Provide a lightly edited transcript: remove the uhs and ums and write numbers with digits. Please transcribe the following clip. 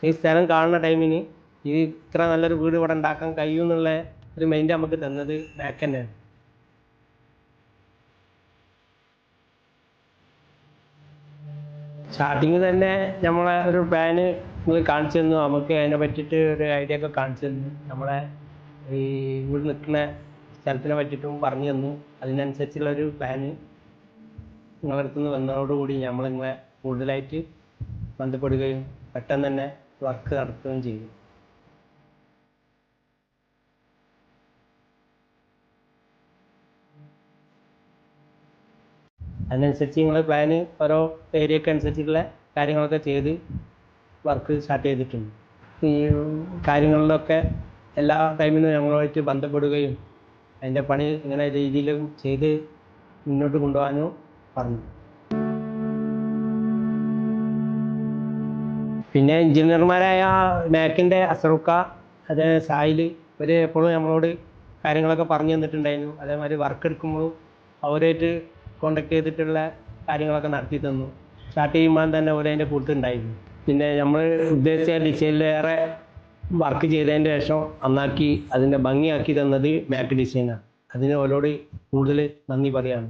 ഈ സ്ഥലം കാണുന്ന ടൈമിന് ഈ ഇത്ര നല്ലൊരു വീട് ഇവിടെ ഉണ്ടാക്കാൻ കഴിയും എന്നുള്ള ഒരു മൈൻഡ് നമുക്ക് തന്നത് ബാക്ക് തന്നെയാണ്. സ്റ്റാർട്ടിങ് തന്നെ നമ്മളെ ഒരു പ്ലാന് കാണിച്ചു തന്നു. നമുക്ക് അതിനെ പറ്റിയിട്ട് ഒരു ഐഡിയ ഒക്കെ കാണിച്ചു തന്നു. നമ്മളെ ഈ വീട് നിൽക്കുന്ന സ്ഥലത്തിനെ പറ്റിയിട്ടും പറഞ്ഞു തന്നു. അതിനനുസരിച്ചുള്ളൊരു പ്ലാന് നിങ്ങളുടെ അടുത്ത് നിന്ന് വന്നതോടുകൂടി നമ്മളിങ്ങനെ കൂടുതലായിട്ട് ബന്ധപ്പെടുകയും പെട്ടെന്ന് തന്നെ വർക്ക് നടത്തുകയും ചെയ്തു. അതിനനുസരിച്ച് നിങ്ങൾ പ്ലാന് ഓരോ ഏരിയക്ക് അനുസരിച്ചുള്ള കാര്യങ്ങളൊക്കെ ചെയ്ത് വർക്ക് സ്റ്റാർട്ട് ചെയ്തിട്ടുണ്ട്. ഈ കാര്യങ്ങളിലൊക്കെ എല്ലാ ടൈമിലും ഞങ്ങളുമായിട്ട് ബന്ധപ്പെടുകയും അതിൻ്റെ പണി ഇങ്ങനെ രീതിയിലും ചെയ്ത് മുന്നോട്ട് കൊണ്ടുപോകാനും പറഞ്ഞു. പിന്നെ എഞ്ചിനീയർമാരായ മാക്കിൻ്റെ അസറുക്ക, അതേ സായിൽ, ഇവർ എപ്പോഴും നമ്മളോട് കാര്യങ്ങളൊക്കെ പറഞ്ഞു തന്നിട്ടുണ്ടായിരുന്നു. അതേമാതിരി വർക്ക് എടുക്കുമ്പോഴും അവരായിട്ട് കോണ്ടാക്ട് ചെയ്തിട്ടുള്ള കാര്യങ്ങളൊക്കെ നടത്തി തന്നു. സ്റ്റാർട്ട് ചെയ്യുമ്പോൾ തന്നെ അവർ അതിൻ്റെ കൂട്ടുണ്ടായിരുന്നു. പിന്നെ നമ്മൾ ഉദ്ദേശിച്ച ഡിസൈനിലേറെ വർക്ക് ചെയ്തതിൻ്റെ ശേഷം നന്നാക്കി അതിൻ്റെ ഭംഗിയാക്കി തന്നത് മാക്ക് ഡിസൈനാണ്. അതിന് അവരോട് കൂടുതൽ നന്ദി പറയാണ്.